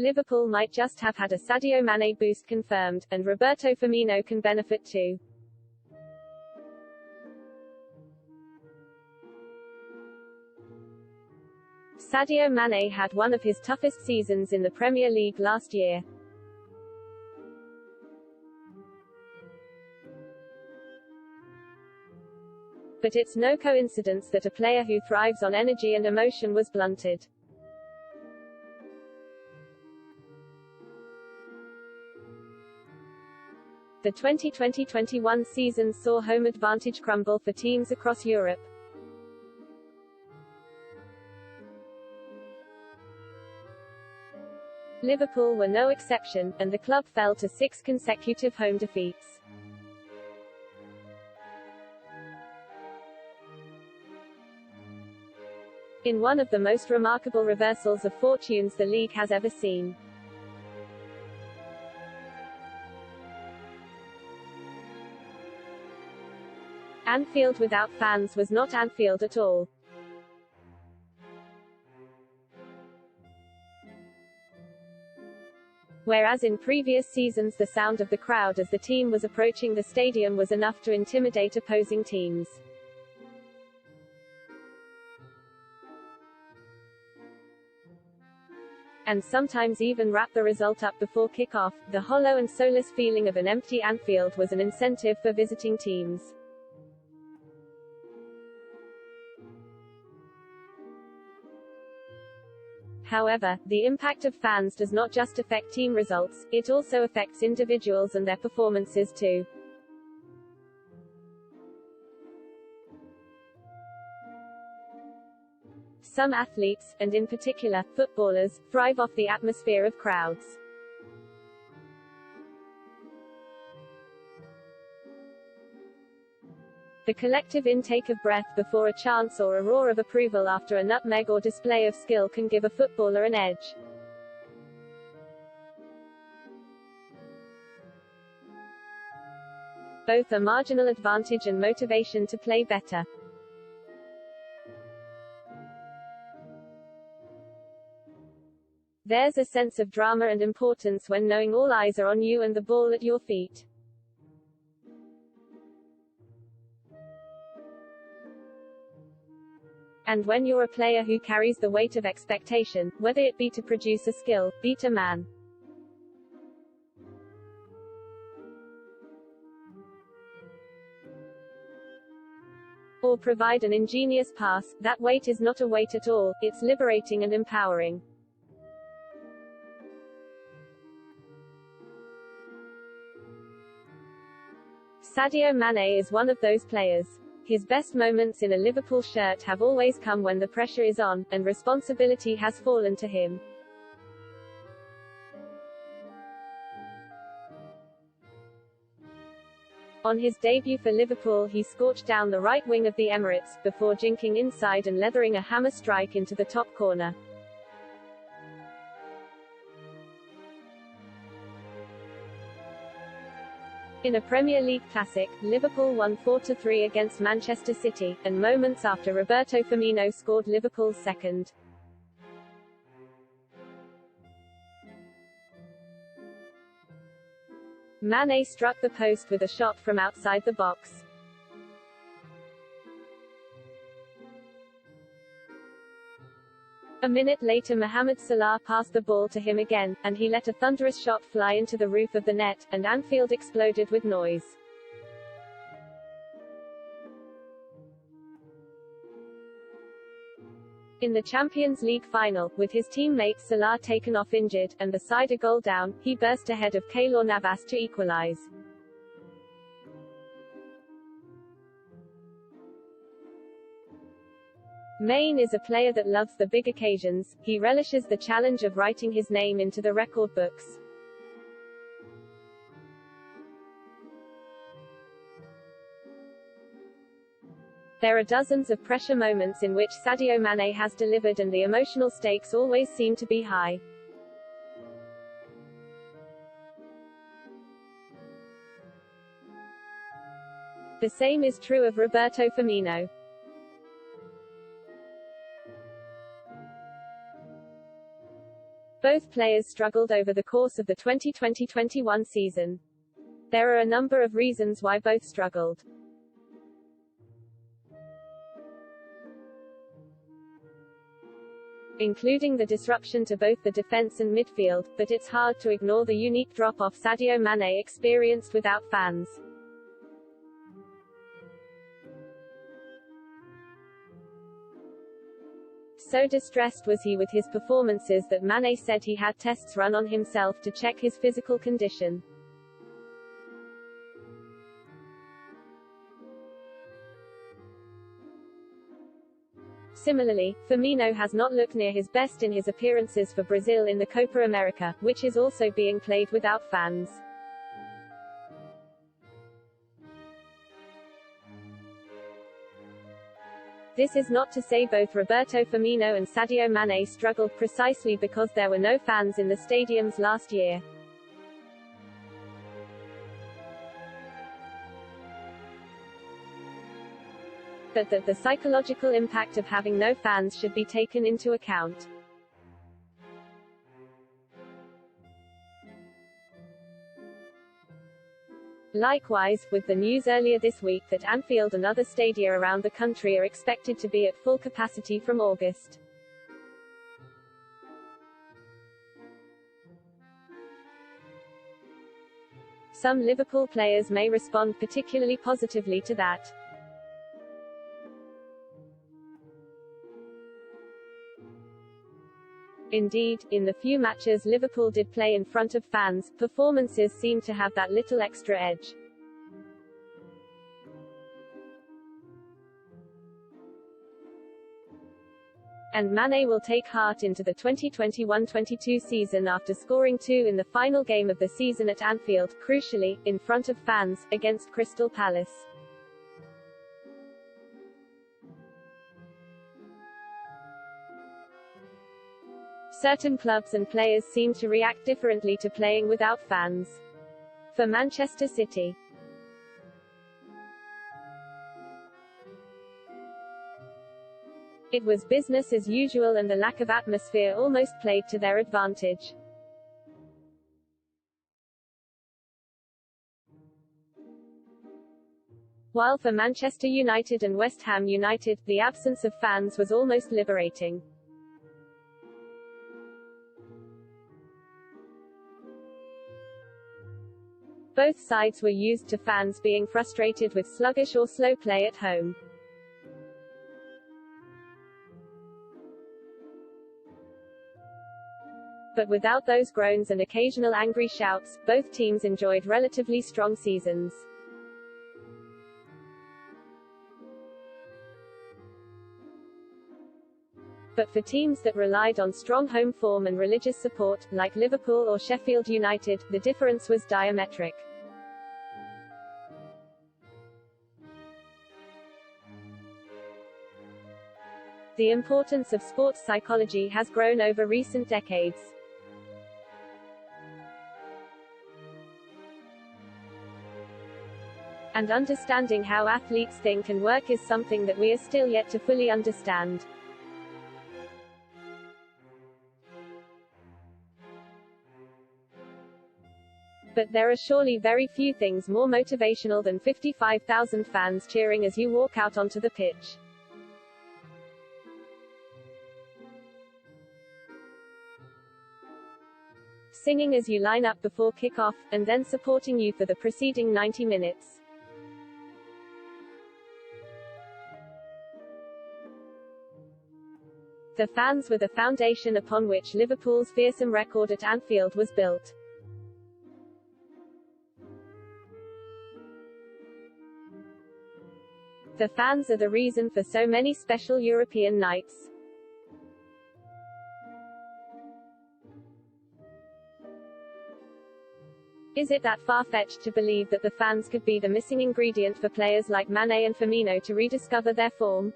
Liverpool might just have had a Sadio Mané boost confirmed, and Roberto Firmino can benefit too. Sadio Mané had one of his toughest seasons in the Premier League last year. But it's no coincidence that a player who thrives on energy and emotion was blunted. The 2020-21 season saw home advantage crumble for teams across Europe. Liverpool were no exception, and the club fell to 6 consecutive home defeats. In one of the most remarkable reversals of fortunes the league has ever seen. Anfield without fans was not Anfield at all. Whereas in previous seasons the sound of the crowd as the team was approaching the stadium was enough to intimidate opposing teams. And sometimes even wrap the result up before kick-off, the hollow and soulless feeling of an empty Anfield was an incentive for visiting teams. However, the impact of fans does not just affect team results, it also affects individuals and their performances too. Some athletes, and in particular, footballers, thrive off the atmosphere of crowds. The collective intake of breath before a chance or a roar of approval after a nutmeg or display of skill can give a footballer an edge. Both a marginal advantage and motivation to play better. There's a sense of drama and importance when knowing all eyes are on you and the ball at your feet. And when you're a player who carries the weight of expectation, whether it be to produce a skill, beat a man, or provide an ingenious pass, that weight is not a weight at all, it's liberating and empowering. Sadio Mané is one of those players. His best moments in a Liverpool shirt have always come when the pressure is on, and responsibility has fallen to him. On his debut for Liverpool he scorched down the right wing of the Emirates, before jinking inside and leathering a hammer strike into the top corner. In a Premier League classic, Liverpool won 4-3 against Manchester City, and moments after Roberto Firmino scored Liverpool's second. Mané struck the post with a shot from outside the box. A minute later Mohamed Salah passed the ball to him again, and he let a thunderous shot fly into the roof of the net, and Anfield exploded with noise. In the Champions League final, with his teammate Salah taken off injured, and the side a goal down, he burst ahead of Keylor Navas to equalize. Mané is a player that loves the big occasions, he relishes the challenge of writing his name into the record books. There are dozens of pressure moments in which Sadio Mané has delivered and the emotional stakes always seem to be high. The same is true of Roberto Firmino. Both players struggled over the course of the 2020-21 season. There are a number of reasons why both struggled. Including the disruption to both the defense and midfield, but it's hard to ignore the unique drop-off Sadio Mané experienced without fans. So distressed was he with his performances that Mané said he had tests run on himself to check his physical condition. Similarly, Firmino has not looked near his best in his appearances for Brazil in the Copa America, which is also being played without fans. This is not to say both Roberto Firmino and Sadio Mané struggled precisely because there were no fans in the stadiums last year. But that the psychological impact of having no fans should be taken into account. Likewise, with the news earlier this week that Anfield and other stadia around the country are expected to be at full capacity from August. Some Liverpool players may respond particularly positively to that. Indeed, in the few matches Liverpool did play in front of fans, performances seemed to have that little extra edge. And Mané will take heart into the 2021-22 season after scoring 2 in the final game of the season at Anfield, crucially, in front of fans, against Crystal Palace. Certain clubs and players seem to react differently to playing without fans. For Manchester City, it was business as usual and the lack of atmosphere almost played to their advantage. While for Manchester United and West Ham United, the absence of fans was almost liberating. Both sides were used to fans being frustrated with sluggish or slow play at home. But without those groans and occasional angry shouts, both teams enjoyed relatively strong seasons. But for teams that relied on strong home form and religious support, like Liverpool or Sheffield United, the difference was diametric. The importance of sports psychology has grown over recent decades. And understanding how athletes think and work is something that we are still yet to fully understand. But there are surely very few things more motivational than 55,000 fans cheering as you walk out onto the pitch. Singing as you line up before kick-off, and then supporting you for the preceding 90 minutes. The fans were the foundation upon which Liverpool's fearsome record at Anfield was built. The fans are the reason for so many special European nights. Is it that far-fetched to believe that the fans could be the missing ingredient for players like Mané and Firmino to rediscover their form?